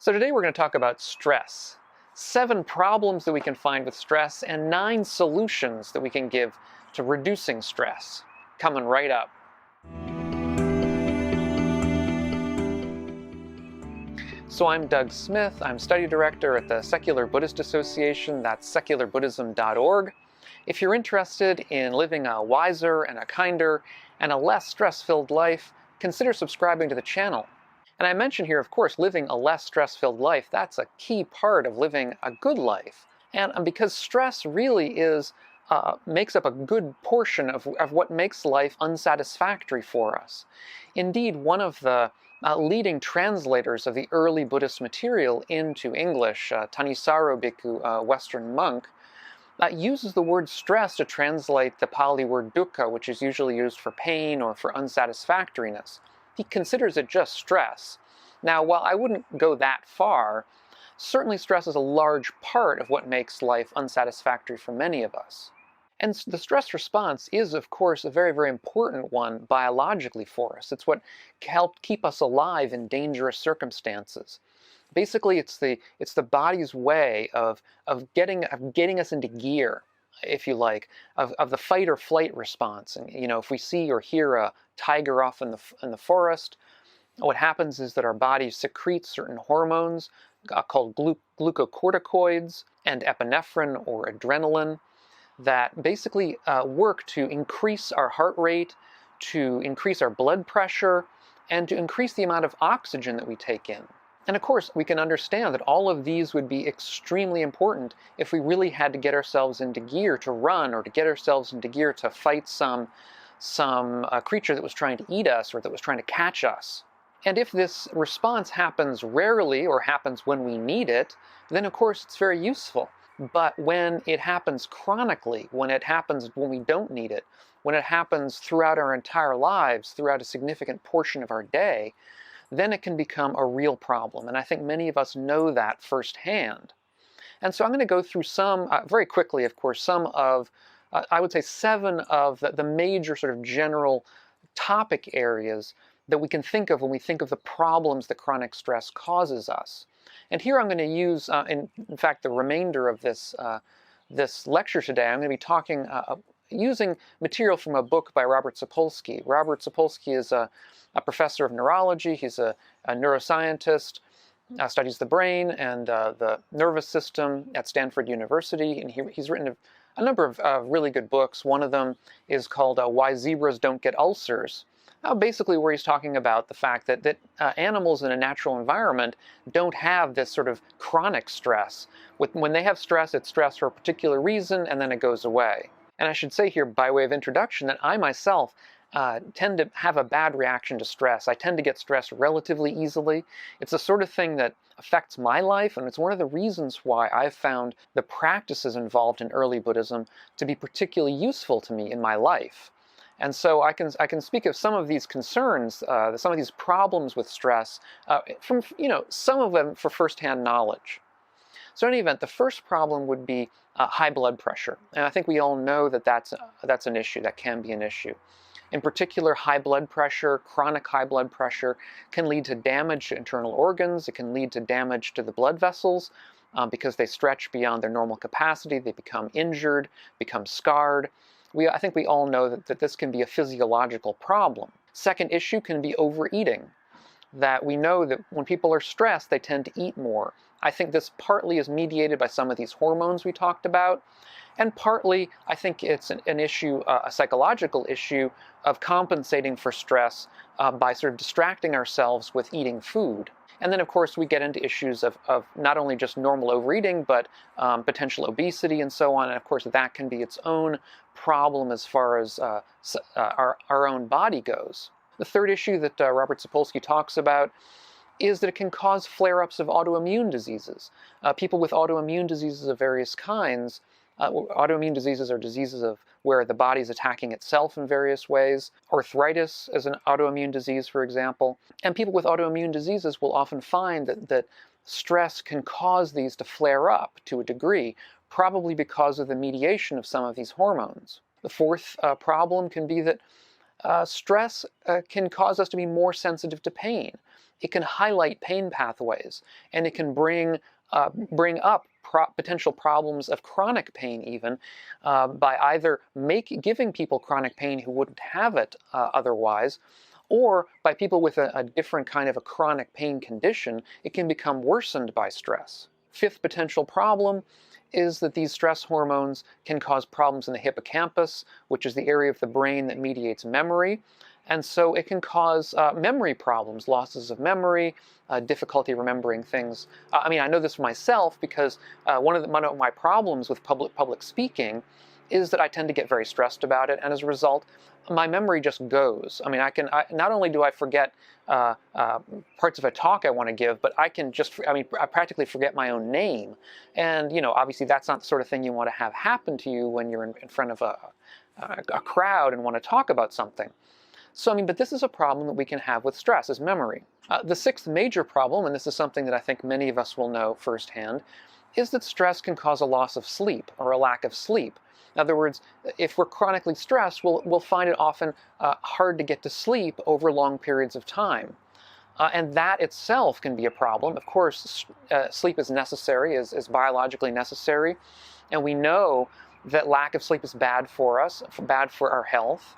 So today we're going to talk about stress. 7 problems that we can find with stress and 9 solutions that we can give to reducing stress. Coming right up. So I'm Doug Smith. I'm study director at the Secular Buddhist Association. That's secularbuddhism.org. If you're interested in living a wiser and a kinder and a less stress-filled life, consider subscribing to the channel. And I mention here, of course, living a less stress-filled life. That's a key part of living a good life. And because stress really makes up a good portion of what makes life unsatisfactory for us. Indeed, one of the leading translators of the early Buddhist material into English, Thanissaro Bhikkhu, a Western monk, uses the word stress to translate the Pali word dukkha, which is usually used for pain or for unsatisfactoriness. He considers it just stress. Now, while I wouldn't go that far, certainly stress is a large part of what makes life unsatisfactory for many of us. And the stress response is, of course, a very, very important one biologically for us. It's what helped keep us alive in dangerous circumstances. Basically, it's the body's way of getting us into gear, if you like, of the fight or flight response. And if we see or hear a tiger off in the forest, what happens is that our body secretes certain hormones called glucocorticoids and epinephrine or adrenaline that basically work to increase our heart rate, to increase our blood pressure, and to increase the amount of oxygen that we take in. And of course, we can understand that all of these would be extremely important if we really had to get ourselves into gear to run or to get ourselves into gear to fight some creature that was trying to eat us or that was trying to catch us. And if this response happens rarely or happens when we need it, then of course it's very useful. But when it happens chronically, when it happens when we don't need it, when it happens throughout our entire lives, throughout a significant portion of our day, then it can become a real problem. And I think many of us know that firsthand. And so I'm going to go through some, very quickly, of course, some of, I would say 7 of the major sort of general topic areas that we can think of when we think of the problems that chronic stress causes us. And here I'm going to use, in fact, the remainder of this lecture today, I'm going to be talking, using material from a book by Robert Sapolsky. Robert Sapolsky is a professor of neurology. He's a neuroscientist, studies the brain and the nervous system at Stanford University. And he's written a number of really good books. One of them is called Why Zebras Don't Get Ulcers. Basically where he's talking about the fact that animals in a natural environment don't have this sort of chronic stress. When they have stress, it's stress for a particular reason and then it goes away. And I should say here, by way of introduction, that I myself tend to have a bad reaction to stress. I tend to get stressed relatively easily. It's the sort of thing that affects my life, and it's one of the reasons why I've found the practices involved in early Buddhism to be particularly useful to me in my life. And so I can speak of some of these concerns, some of these problems with stress, from some of them for firsthand knowledge. So in any event, the first problem would be high blood pressure. And I think we all know that that's an issue, that can be an issue. In particular, high blood pressure, chronic high blood pressure, can lead to damage to internal organs. It can lead to damage to the blood vessels because they stretch beyond their normal capacity. They become injured, become scarred. I think we all know that this can be a physiological problem. Second issue can be overeating. That we know that when people are stressed, they tend to eat more. I think this partly is mediated by some of these hormones we talked about, and partly I think it's an issue, a psychological issue of compensating for stress by sort of distracting ourselves with eating food. And then, of course, we get into issues of not only just normal overeating, but potential obesity and so on. And, of course, that can be its own problem as far as our own body goes. The third issue that Robert Sapolsky talks about is that it can cause flare-ups of autoimmune diseases. People with autoimmune diseases of various kinds, autoimmune diseases are diseases of where the body is attacking itself in various ways. Arthritis is an autoimmune disease, for example. And people with autoimmune diseases will often find that stress can cause these to flare up to a degree, probably because of the mediation of some of these hormones. The fourth problem can be that stress can cause us to be more sensitive to pain. it can highlight pain pathways, and it can bring up potential problems of chronic pain even by either giving people chronic pain who wouldn't have it otherwise, or by people with a different kind of a chronic pain condition, it can become worsened by stress. Fifth potential problem is that these stress hormones can cause problems in the hippocampus, which is the area of the brain that mediates memory. And so it can cause memory problems, losses of memory, difficulty remembering things. I mean, I know this for myself because one of my problems with public speaking is that I tend to get very stressed about it, and as a result, my memory just goes. I mean, not only do I forget parts of a talk I want to give, but I practically forget my own name. And, obviously that's not the sort of thing you want to have happen to you when you're in front of a crowd and want to talk about something. So, but this is a problem that we can have with stress, is memory. The sixth major problem, and this is something that I think many of us will know firsthand, is that stress can cause a loss of sleep or a lack of sleep. In other words, if we're chronically stressed, we'll find it often hard to get to sleep over long periods of time. And that itself can be a problem. Of course, sleep is necessary, is biologically necessary. And we know that lack of sleep is bad for us, bad for our health.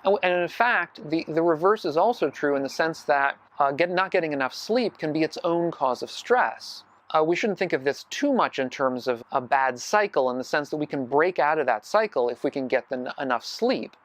And in fact, the reverse is also true in the sense that not getting enough sleep can be its own cause of stress. We shouldn't think of this too much in terms of a bad cycle, in the sense that we can break out of that cycle if we can get enough sleep.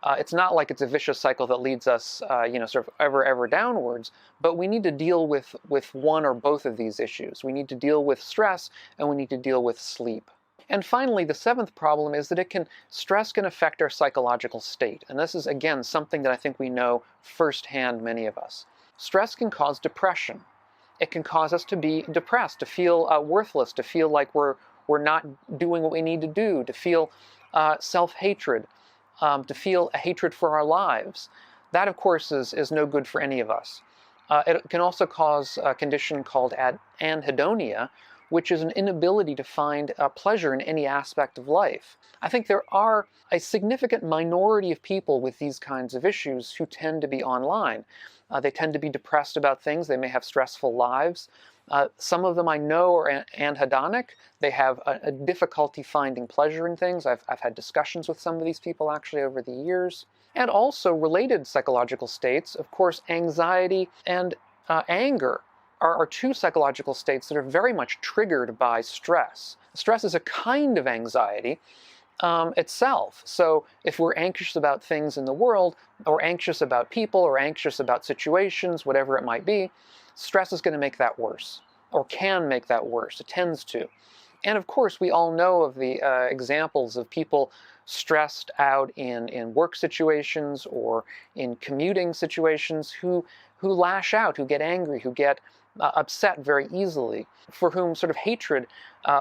It's not like it's a vicious cycle that leads us, sort of ever downwards, but we need to deal with one or both of these issues. We need to deal with stress, and we need to deal with sleep. And finally, the seventh problem is that stress can affect our psychological state. And this is, again, something that I think we know firsthand, many of us. Stress can cause depression. It can cause us to be depressed, to feel worthless, to feel like we're not doing what we need to do, to feel self-hatred, to feel a hatred for our lives. That, of course, is no good for any of us. It can also cause a condition called anhedonia, which is an inability to find pleasure in any aspect of life. I think there are a significant minority of people with these kinds of issues who tend to be online. They tend to be depressed about things. They may have stressful lives. Some of them I know are anhedonic. They have a difficulty finding pleasure in things. I've had discussions with some of these people actually over the years. And also related psychological states, of course, anxiety and anger are two psychological states that are very much triggered by stress. Stress is a kind of anxiety itself. So if we're anxious about things in the world, or anxious about people, or anxious about situations, whatever it might be, stress is going to make that worse, or can make that worse. It tends to. And of course, we all know of the examples of people stressed out in work situations or in commuting situations who lash out, who get angry, who get upset very easily, for whom sort of hatred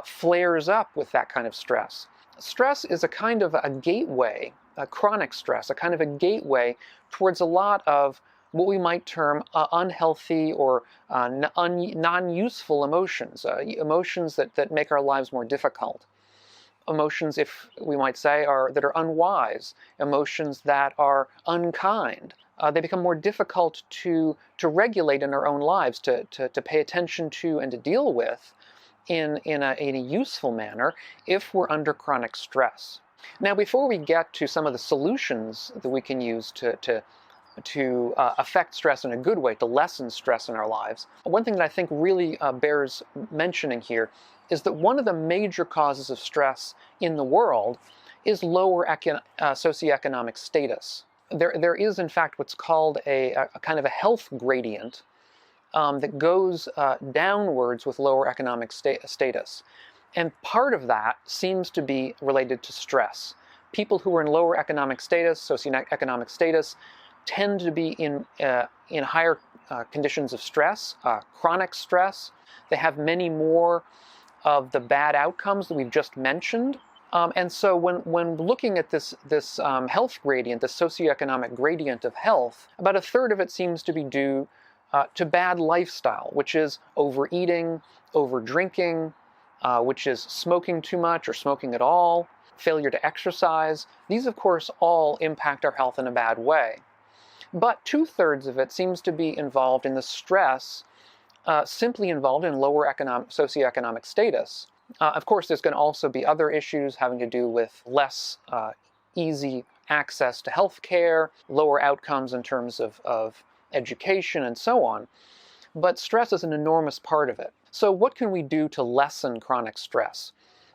flares up with that kind of stress. Stress is a kind of a gateway, a chronic stress, a kind of a gateway towards a lot of what we might term unhealthy or non-useful emotions, emotions that make our lives more difficult. Emotions, if we might say, that are unwise, emotions that are unkind. They become more difficult to regulate in our own lives, to pay attention to and to deal with in a useful manner if we're under chronic stress. Now, before we get to some of the solutions that we can use to affect stress in a good way, to lessen stress in our lives, one thing that I think really bears mentioning here is that one of the major causes of stress in the world is lower socioeconomic status. There is, in fact, what's called a kind of a health gradient that goes downwards with lower economic status. And part of that seems to be related to stress. People who are in lower economic status, socioeconomic status, tend to be in higher conditions of stress, chronic stress. They have many more of the bad outcomes that we've just mentioned. And so when looking at this health gradient, the socioeconomic gradient of health, about a third of it seems to be due to bad lifestyle, which is overeating, overdrinking, which is smoking too much or smoking at all, failure to exercise. These, of course, all impact our health in a bad way. But 2/3 of it seems to be involved in the stress simply involved in lower socioeconomic status. Of course, there's going to also be other issues having to do with less easy access to health care, lower outcomes in terms of education, and so on. But stress is an enormous part of it. So what can we do to lessen chronic stress?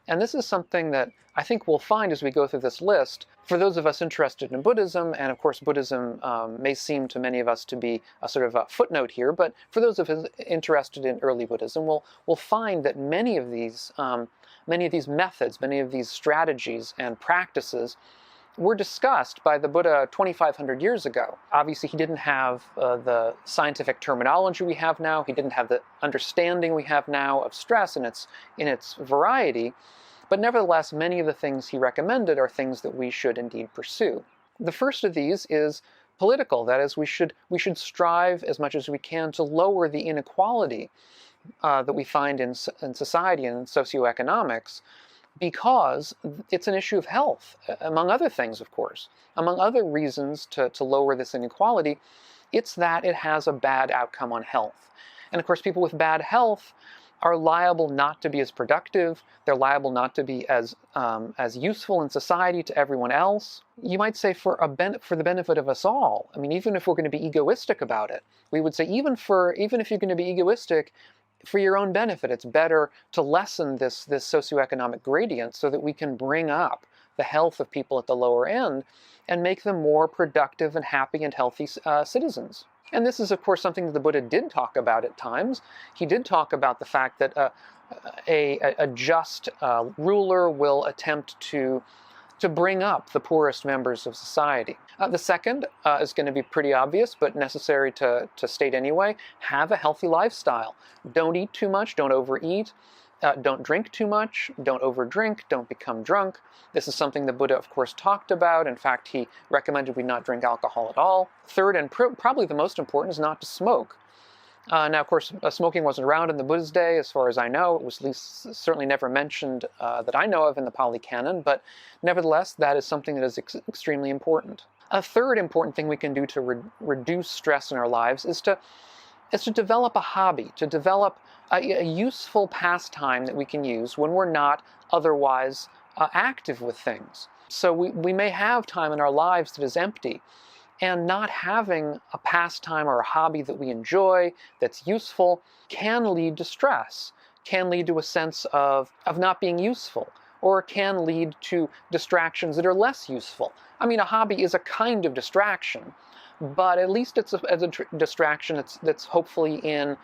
And this is something that I think we'll find as we go through this list. For those of us interested in Buddhism, and of course Buddhism may seem to many of us to be a sort of a footnote here, but for those of us interested in early Buddhism, we'll find that many of these methods, many of these strategies and practices were discussed by the Buddha 2,500 years ago. Obviously, he didn't have the scientific terminology we have now. He didn't have the understanding we have now of stress in its variety. But nevertheless, many of the things he recommended are things that we should indeed pursue. The first of these is political. That is, we should strive as much as we can to lower the inequality that we find in society and socioeconomics, because it's an issue of health, among other things, of course. Among other reasons to lower this inequality, it's that it has a bad outcome on health. And of course, people with bad health are liable not to be as productive. They're liable not to be as useful in society to everyone else. You might say for the benefit of us all. I mean, even if we're going to be egoistic about it, we would say even if you're going to be egoistic, for your own benefit, it's better to lessen this socioeconomic gradient so that we can bring up the health of people at the lower end and make them more productive and happy and healthy citizens. And this is, of course, something that the Buddha did talk about at times. He did talk about the fact that a just ruler will attempt to bring up the poorest members of society. The second is going to be pretty obvious, but necessary to state anyway. Have a healthy lifestyle. Don't eat too much, don't overeat, don't drink too much, don't overdrink, don't become drunk. This is something the Buddha, of course, talked about. In fact, he recommended we not drink alcohol at all. Third, and probably the most important, is not to smoke. Now, of course, smoking wasn't around in the Buddha's day, as far as I know. It was at least certainly never mentioned that I know of in the Pali Canon, but nevertheless, that is something that is extremely important. A third important thing we can do to reduce stress in our lives is to develop a hobby, to develop a useful pastime that we can use when we're not otherwise active with things. So we may have time in our lives that is empty, and not having a pastime or a hobby that we enjoy, that's useful, can lead to stress, can lead to a sense of not being useful, or can lead to distractions that are less useful. I mean, a hobby is a kind of distraction, but at least it's a distraction that's hopefully in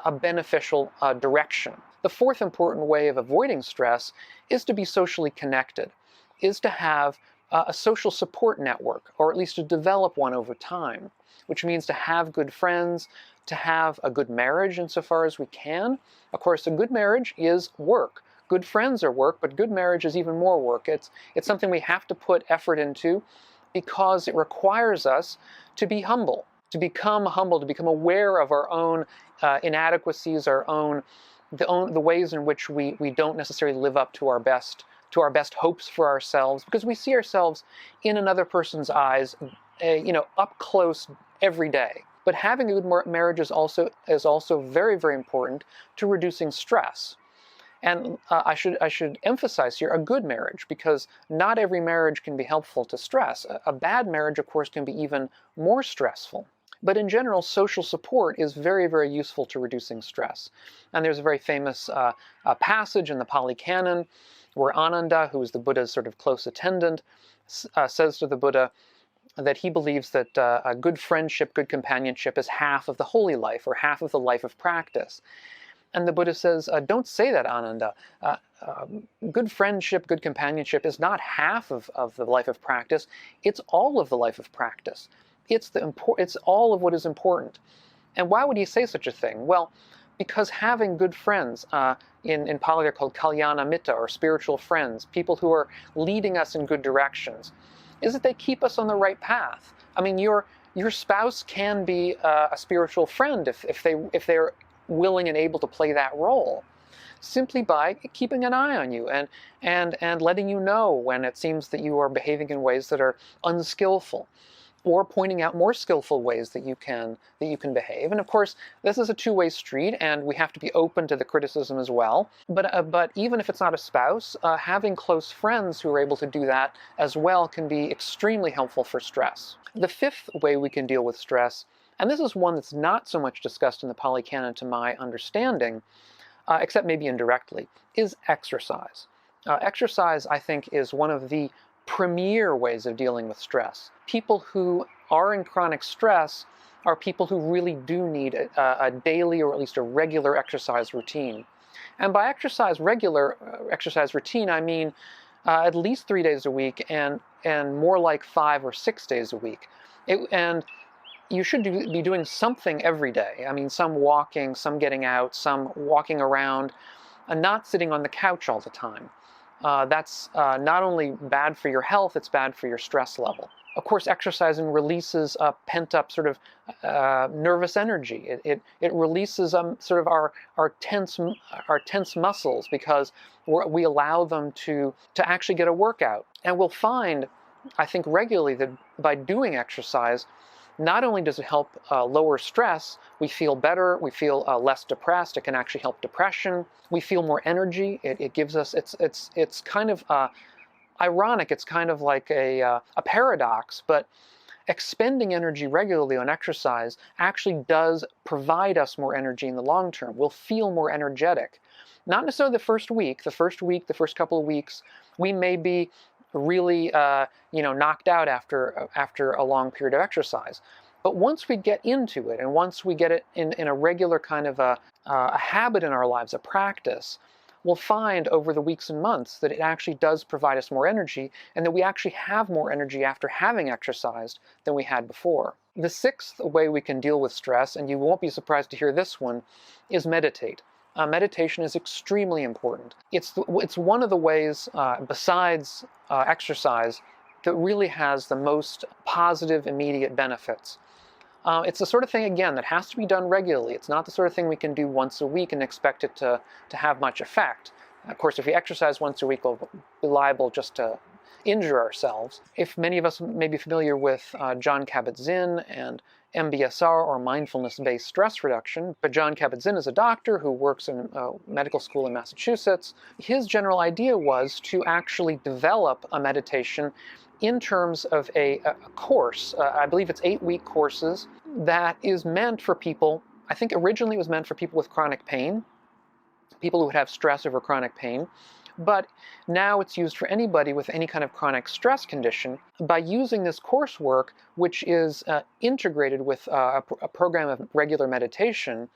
a beneficial direction. The fourth important way of avoiding stress is to be socially connected, is to have a social support network, or at least to develop one over time, which means to have good friends, to have a good marriage insofar as we can. Of course, a good marriage is work. Good friends are work, but good marriage is even more work. It's something we have to put effort into because it requires us to be humble, to become aware of our own inadequacies, the ways in which we don't necessarily live up to our best hopes for ourselves, because we see ourselves in another person's eyes, up close every day. But having a good marriage is also very, very important to reducing stress. And I should emphasize here a good marriage, because not every marriage can be helpful to stress. A bad marriage, of course, can be even more stressful. But in general, social support is very, very useful to reducing stress. And there's a very famous passage in the Pali Canon where Ananda, who is the Buddha's sort of close attendant, says to the Buddha that he believes that a good friendship, good companionship is half of the holy life, or half of the life of practice. And the Buddha says, don't say that, Ananda. Good friendship, good companionship is not half of the life of practice. It's all of the life of practice. It's all of what is important. And why would he say such a thing? Well, because having good friends, in Pali they're called kalyana mitta, or spiritual friends, people who are leading us in good directions, is that they keep us on the right path. I mean, your spouse can be a spiritual friend if they're willing and able to play that role, simply by keeping an eye on you and letting you know when it seems that you are behaving in ways that are unskillful. or pointing out more skillful ways that you can behave. And of course, this is a two-way street, and we have to be open to the criticism as well. But even if it's not a spouse, having close friends who are able to do that as well can be extremely helpful for stress. The fifth way we can deal with stress, and this is one that's not so much discussed in the Pali Canon to my understanding, except maybe indirectly, is exercise. Exercise, I think, is one of the premier ways of dealing with stress. People who are in chronic stress are people who really do need a daily or at least a regular exercise routine. And by regular exercise routine, I mean at least 3 days a week and more like 5 or 6 days a week. And you should be doing something every day. I mean, some walking, some getting out, some walking around, and not sitting on the couch all the time. That's not only bad for your health, it's bad for your stress level. Of course, exercising releases pent-up sort of nervous energy. It releases sort of our tense muscles because we allow them to actually get a workout. And we'll find, I think, regularly that by doing exercise, not only does it help lower stress, we feel better, we feel less depressed. It can actually help depression. We feel more energy. It gives us. It's kind of ironic. It's kind of like a paradox, but expending energy regularly on exercise actually does provide us more energy in the long term. We'll feel more energetic. Not necessarily the first week. The first couple of weeks, we may be really knocked out after a long period of exercise. But once we get into it, and once we get it in a regular kind of a habit in our lives, a practice, we'll find over the weeks and months that it actually does provide us more energy, and that we actually have more energy after having exercised than we had before. The sixth way we can deal with stress, and you won't be surprised to hear this one, is meditate. Meditation is extremely important. It's one of the ways, besides exercise, that really has the most positive immediate benefits. It's the sort of thing, again, that has to be done regularly. It's not the sort of thing we can do once a week and expect it to have much effect. Of course, if we exercise once a week, we'll be liable just to injure ourselves. If many of us may be familiar with Jon Kabat-Zinn and MBSR, or mindfulness-based stress reduction, but Jon Kabat-Zinn is a doctor who works in medical school in Massachusetts. His general idea was to actually develop a meditation in terms of a course. I believe it's 8-week courses that is meant for people. I think originally it was meant for people with chronic pain, people who would have stress over chronic pain. But now it's used for anybody with any kind of chronic stress condition. By using this coursework, which is integrated with a program of regular meditation,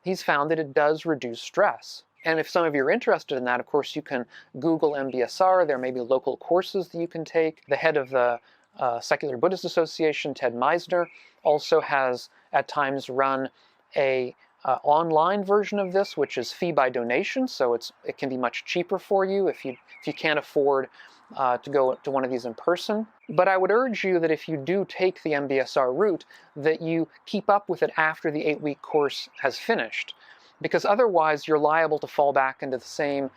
he's found that it does reduce stress. And if some of you are interested in that, of course, you can Google MBSR. There may be local courses that you can take. The head of the Secular Buddhist Association, Ted Meisner, also has at times run a online version of this, which is fee by donation, so it can be much cheaper for you if you can't afford to go to one of these in person. But I would urge you that if you do take the MBSR route, that you keep up with it after the 8-week course has finished, because otherwise you're liable to fall back into the same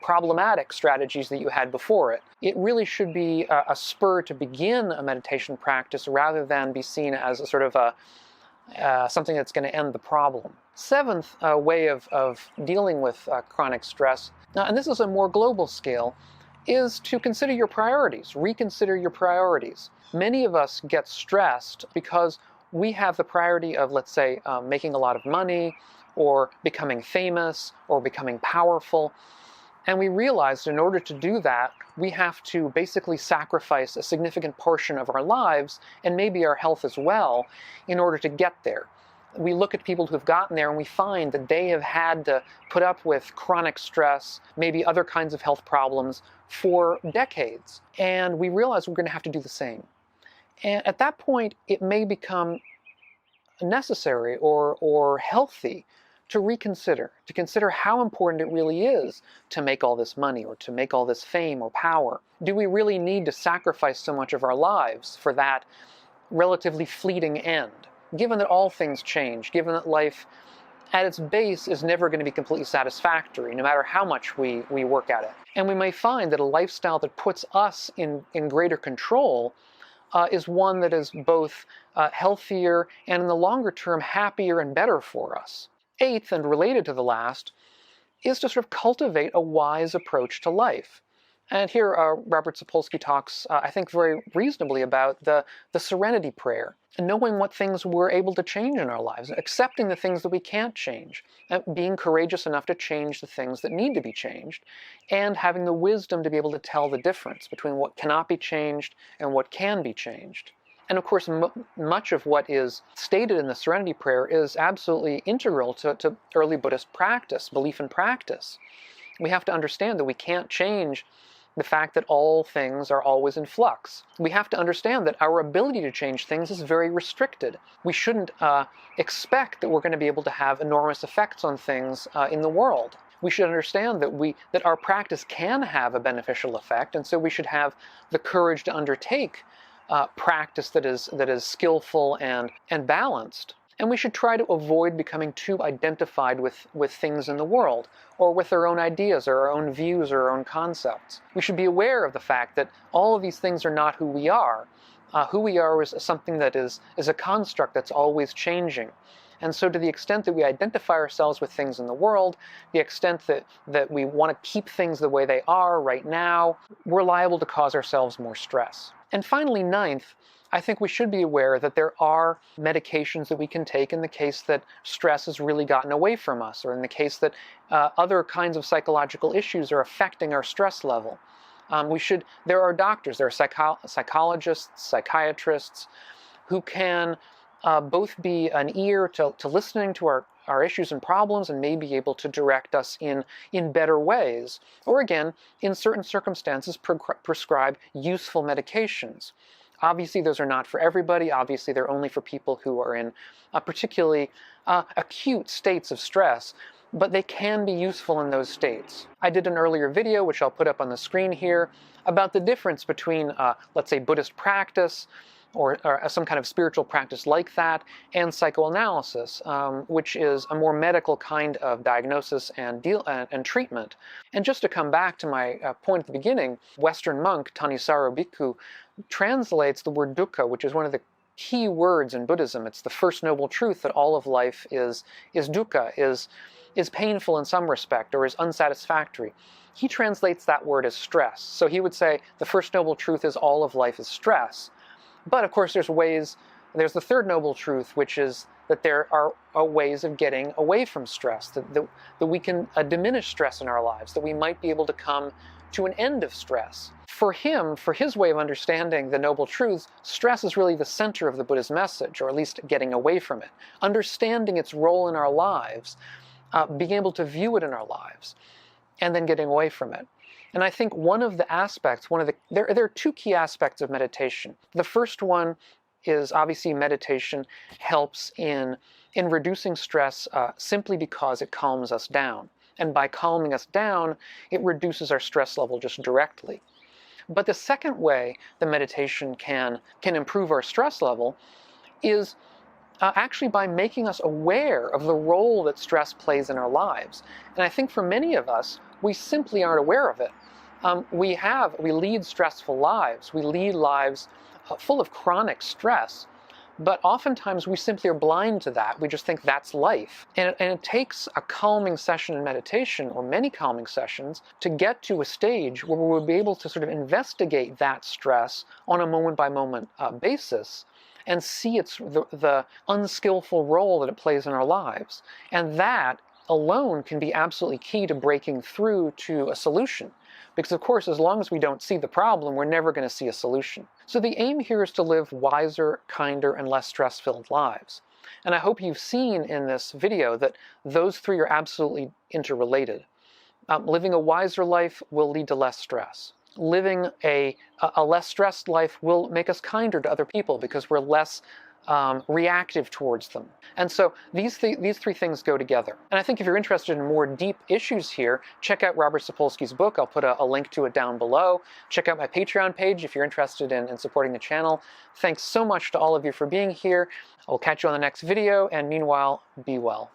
problematic strategies that you had before it. It really should be a spur to begin a meditation practice rather than be seen as a sort of something that's going to end the problem. Seventh way of dealing with chronic stress, and this is a more global scale, is to consider your priorities, reconsider your priorities. Many of us get stressed because we have the priority of, let's say, making a lot of money, or becoming famous, or becoming powerful. And we realized in order to do that, we have to basically sacrifice a significant portion of our lives, and maybe our health as well, in order to get there. We look at people who've gotten there and we find that they have had to put up with chronic stress, maybe other kinds of health problems for decades. And we realize we're going to have to do the same. And at that point, it may become necessary or healthy to consider how important it really is to make all this money or to make all this fame or power. Do we really need to sacrifice so much of our lives for that relatively fleeting end? Given that all things change, given that life at its base is never going to be completely satisfactory, no matter how much we work at it. And we may find that a lifestyle that puts us in greater control is one that is both healthier and in the longer term happier and better for us. Eighth, and related to the last, is to sort of cultivate a wise approach to life. And here Robert Sapolsky talks, I think, very reasonably about the serenity prayer, and knowing what things we're able to change in our lives, accepting the things that we can't change, and being courageous enough to change the things that need to be changed, and having the wisdom to be able to tell the difference between what cannot be changed and what can be changed. And of course, much of what is stated in the Serenity Prayer is absolutely integral to early Buddhist practice, belief and practice. We have to understand that we can't change the fact that all things are always in flux. We have to understand that our ability to change things is very restricted. We shouldn't expect that we're going to be able to have enormous effects on things in the world. We should understand that our practice can have a beneficial effect, and so we should have the courage to undertake practice that is skillful and balanced. And we should try to avoid becoming too identified with things in the world, or with our own ideas, or our own views, or our own concepts. We should be aware of the fact that all of these things are not who we are. Who we are is something that is a construct that's always changing. And so to the extent that we identify ourselves with things in the world, the extent that we want to keep things the way they are right now, we're liable to cause ourselves more stress. And finally, ninth, I think we should be aware that there are medications that we can take in the case that stress has really gotten away from us, or in the case that other kinds of psychological issues are affecting our stress level. There are doctors, there are psychologists, psychiatrists, who can both be an ear to listening to our issues and problems, and may be able to direct us in better ways, or again, in certain circumstances, prescribe useful medications. Obviously, those are not for everybody. Obviously, they're only for people who are in particularly acute states of stress, but they can be useful in those states. I did an earlier video, which I'll put up on the screen here, about the difference between, let's say, Buddhist practice, or some kind of spiritual practice like that, and psychoanalysis, which is a more medical kind of diagnosis and treatment. And just to come back to my point at the beginning, Western monk Thanissaro Bhikkhu translates the word dukkha, which is one of the key words in Buddhism. It's the first noble truth that all of life is dukkha, is painful in some respect, or is unsatisfactory. He translates that word as stress. So he would say the first noble truth is all of life is stress. But of course there's the third noble truth, which is that there are ways of getting away from stress, that we can diminish stress in our lives, that we might be able to come to an end of stress. For him, for his way of understanding the noble truths, stress is really the center of the Buddha's message, or at least getting away from it. Understanding its role in our lives, being able to view it in our lives, and then getting away from it. And I think one of the aspects, there are two key aspects of meditation. The first one is obviously meditation helps in reducing stress simply because it calms us down. And by calming us down, it reduces our stress level just directly. But the second way the meditation can improve our stress level is actually by making us aware of the role that stress plays in our lives. And I think for many of us, we simply aren't aware of it. We lead stressful lives. We lead lives full of chronic stress. But oftentimes we simply are blind to that. We just think that's life. And it takes a calming session in meditation, or many calming sessions, to get to a stage where we'll be able to sort of investigate that stress on a moment-by-moment basis, and see the unskillful role that it plays in our lives. And that alone can be absolutely key to breaking through to a solution. Because of course, as long as we don't see the problem, we're never going to see a solution. So the aim here is to live wiser, kinder, and less stress-filled lives. And I hope you've seen in this video that those three are absolutely interrelated. Living a wiser life will lead to less stress. Living a less stressed life will make us kinder to other people because we're less reactive towards them. And so these three things go together. And I think if you're interested in more deep issues here, check out Robert Sapolsky's book. I'll put a link to it down below. Check out my Patreon page if you're interested in supporting the channel. Thanks so much to all of you for being here. I'll catch you on the next video, and meanwhile, be well.